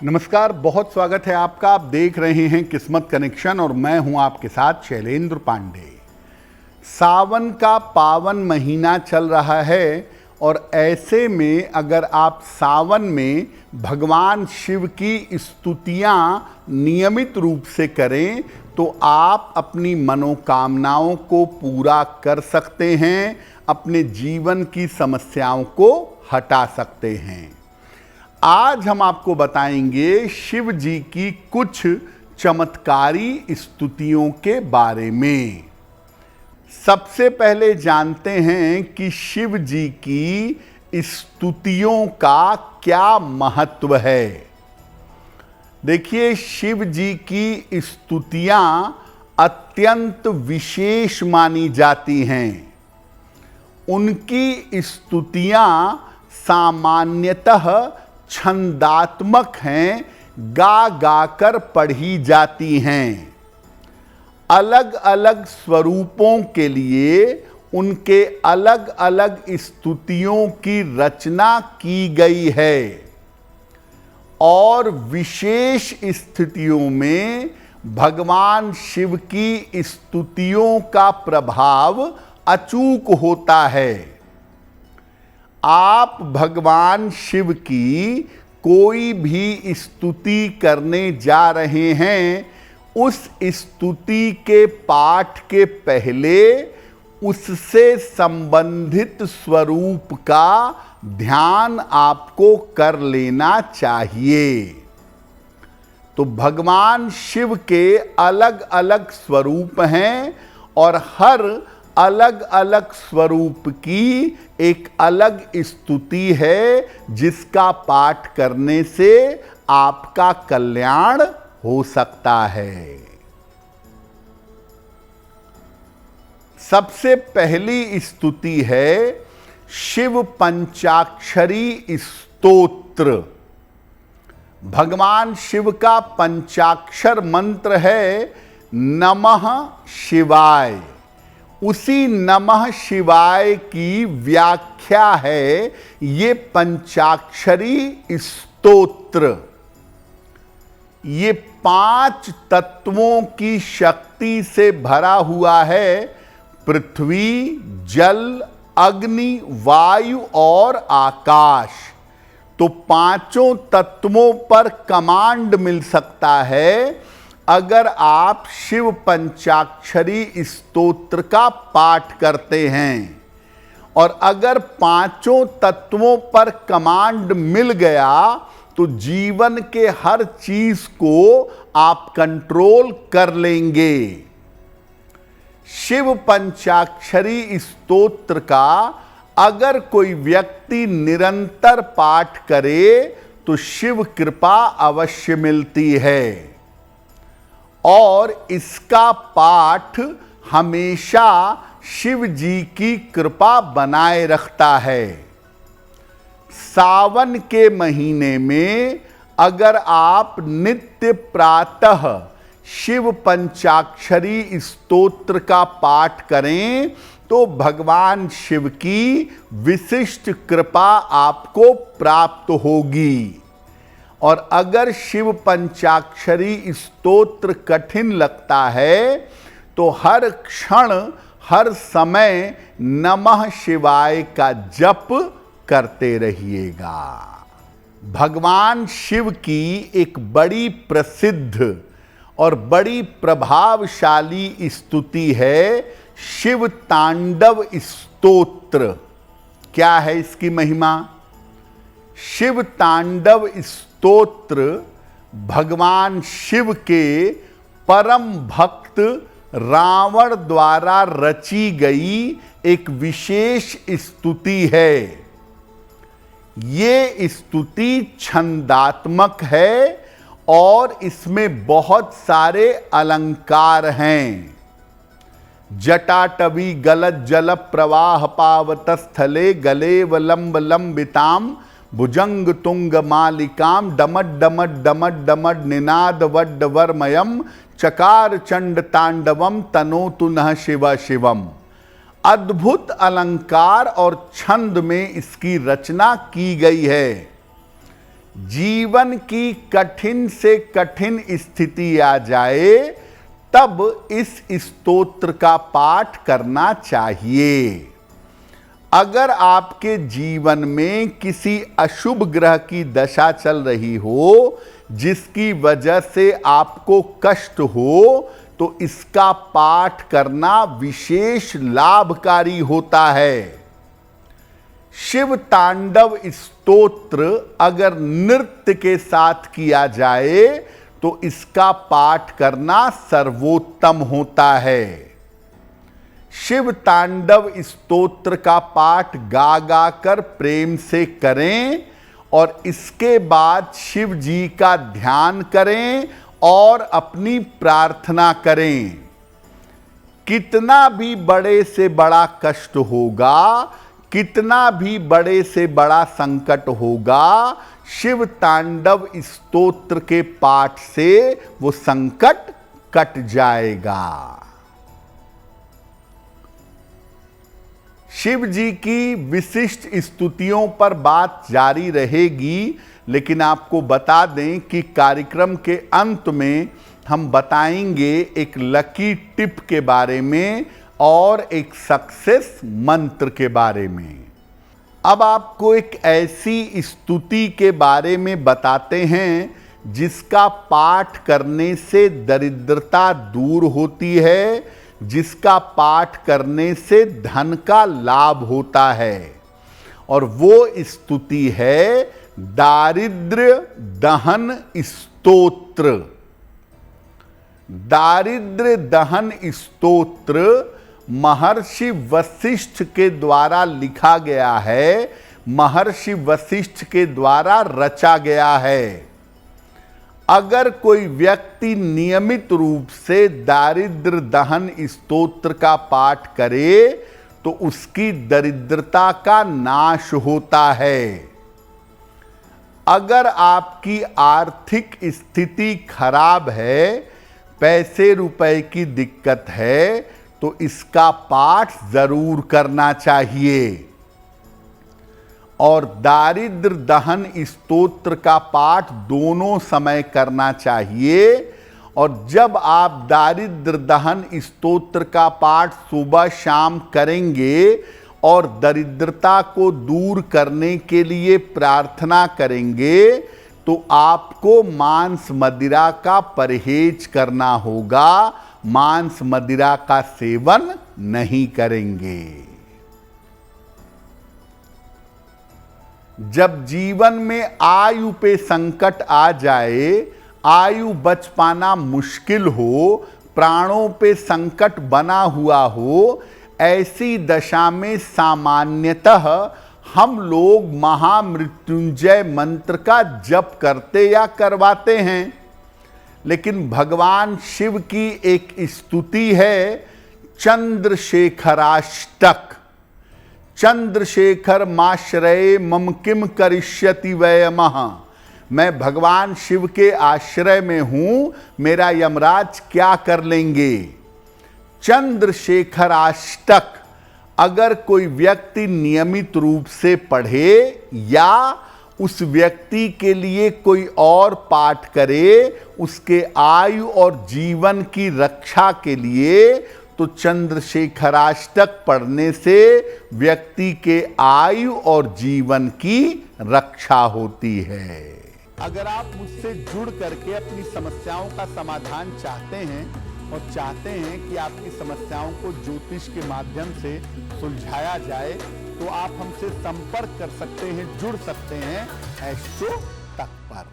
नमस्कार, बहुत स्वागत है आपका। आप देख रहे हैं किस्मत कनेक्शन और मैं हूं आपके साथ शैलेंद्र पांडे। सावन का पावन महीना चल रहा है और ऐसे में अगर आप सावन में भगवान शिव की स्तुतियां नियमित रूप से करें तो आप अपनी मनोकामनाओं को पूरा कर सकते हैं, अपने जीवन की समस्याओं को हटा सकते हैं। आज हम आपको बताएंगे शिव जी की कुछ चमत्कारी स्तुतियों के बारे में। सबसे पहले जानते हैं कि शिव जी की स्तुतियों का क्या महत्व है। देखिए, शिव जी की स्तुतियां अत्यंत विशेष मानी जाती हैं। उनकी स्तुतियां सामान्यतः छंदात्मक हैं, गा गाकर पढ़ी जाती हैं। अलग अलग स्वरूपों के लिए उनके अलग अलग स्तुतियों की रचना की गई है और विशेष स्थितियों में भगवान शिव की स्तुतियों का प्रभाव अचूक होता है। आप भगवान शिव की कोई भी स्तुति करने जा रहे हैं, उस स्तुति के पाठ के पहले उससे संबंधित स्वरूप का ध्यान आपको कर लेना चाहिए। तो भगवान शिव के अलग अलग स्वरूप हैं और हर अलग अलग स्वरूप की एक अलग स्तुति है जिसका पाठ करने से आपका कल्याण हो सकता है। सबसे पहली स्तुति है शिव पंचाक्षरी स्तोत्र। भगवान शिव का पंचाक्षर मंत्र है नमः शिवाय। उसी नमः शिवाय की व्याख्या है ये पंचाक्षरी स्तोत्र। ये 5 तत्वों की शक्ति से भरा हुआ है। पृथ्वी, जल, अग्नि, वायु और आकाश। तो 5 तत्वों पर कमांड मिल सकता है अगर आप शिव पंचाक्षरी स्तोत्र का पाठ करते हैं। और अगर 5 तत्वों पर कमांड मिल गया तो जीवन के हर चीज को आप कंट्रोल कर लेंगे। शिव पंचाक्षरी स्तोत्र का अगर कोई व्यक्ति निरंतर पाठ करे तो शिव कृपा अवश्य मिलती है और इसका पाठ हमेशा शिव जी की कृपा बनाए रखता है। सावन के महीने में अगर आप नित्य प्रातः शिव पंचाक्षरी स्तोत्र का पाठ करें तो भगवान शिव की विशिष्ट कृपा आपको प्राप्त होगी। और अगर शिव पंचाक्षरी स्तोत्र कठिन लगता है तो हर क्षण हर समय नमः शिवाय का जप करते रहिएगा। भगवान शिव की एक बड़ी प्रसिद्ध और बड़ी प्रभावशाली स्तुति है शिव तांडव स्तोत्र। क्या है इसकी महिमा? शिव तांडव स्तोत्र भगवान शिव के परम भक्त रावण द्वारा रची गई एक विशेष स्तुति है। ये स्तुति छंदात्मक है और इसमें बहुत सारे अलंकार हैं। जटाटवी गलत जल प्रवाह पावत स्थले गलेव लंब लंबिताम भुजंग तुंग मालिकाम डमड डमड डमड डमड निनाद वड्ड वर्मयम चकार चंड तांडवम तनोतु नः शिव शिवम। अद्भुत अलंकार और छंद में इसकी रचना की गई है। जीवन की कठिन से कठिन स्थिति आ जाए तब इस स्तोत्र का पाठ करना चाहिए। अगर आपके जीवन में किसी अशुभ ग्रह की दशा चल रही हो जिसकी वजह से आपको कष्ट हो, तो इसका पाठ करना विशेष लाभकारी होता है। शिव तांडव स्तोत्र अगर नृत्य के साथ किया जाए तो इसका पाठ करना सर्वोत्तम होता है। शिव तांडव स्तोत्र का पाठ गा गा कर प्रेम से करें और इसके बाद शिव जी का ध्यान करें और अपनी प्रार्थना करें। कितना भी बड़े से बड़ा कष्ट होगा, कितना भी बड़े से बड़ा संकट होगा, शिव तांडव स्तोत्र के पाठ से वो संकट कट जाएगा। शिव जी की विशिष्ट स्तुतियों पर बात जारी रहेगी, लेकिन आपको बता दें कि कार्यक्रम के अंत में हम बताएंगे एक लकी टिप के बारे में और एक सक्सेस मंत्र के बारे में। अब आपको एक ऐसी स्तुति के बारे में बताते हैं जिसका पाठ करने से दरिद्रता दूर होती है, जिसका पाठ करने से धन का लाभ होता है। और वो स्तुति है दारिद्र्य दहन स्तोत्र। दारिद्र्य दहन स्तोत्र महर्षि वशिष्ठ के द्वारा लिखा गया है, महर्षि वशिष्ठ के द्वारा रचा गया है। अगर कोई व्यक्ति नियमित रूप से दारिद्र्य दहन स्तोत्र का पाठ करे तो उसकी दरिद्रता का नाश होता है। अगर आपकी आर्थिक स्थिति खराब है, पैसे रुपए की दिक्कत है, तो इसका पाठ जरूर करना चाहिए। और दारिद्र्य दहन स्तोत्र का पाठ दोनों समय करना चाहिए। और जब आप दारिद्र्य दहन स्तोत्र का पाठ सुबह शाम करेंगे और दरिद्रता को दूर करने के लिए प्रार्थना करेंगे तो आपको मांस मदिरा का परहेज करना होगा, मांस मदिरा का सेवन नहीं करेंगे। जब जीवन में आयु पे संकट आ जाए, आयु बच पाना मुश्किल हो, प्राणों पे संकट बना हुआ हो, ऐसी दशा में सामान्यतः हम लोग महामृत्युंजय मंत्र का जप करते या करवाते हैं। लेकिन भगवान शिव की एक स्तुति है चंद्रशेखराष्टक। चंद्रशेखर माश्रये मम किम करिष्यति वयमः। मैं भगवान शिव के आश्रय में हूं, मेरा यमराज क्या कर लेंगे। चंद्रशेखराष्टक अगर कोई व्यक्ति नियमित रूप से पढ़े या उस व्यक्ति के लिए कोई और पाठ करे, उसके आयु और जीवन की रक्षा के लिए, तो चंद्रशेखराष्टक पढ़ने से व्यक्ति के आयु और जीवन की रक्षा होती है। अगर आप मुझसे जुड़ करके अपनी समस्याओं का समाधान चाहते हैं और चाहते हैं कि आपकी समस्याओं को ज्योतिष के माध्यम से सुलझाया जाए, तो आप हमसे संपर्क कर सकते हैं, जुड़ सकते हैं एस्ट्रो तक पर।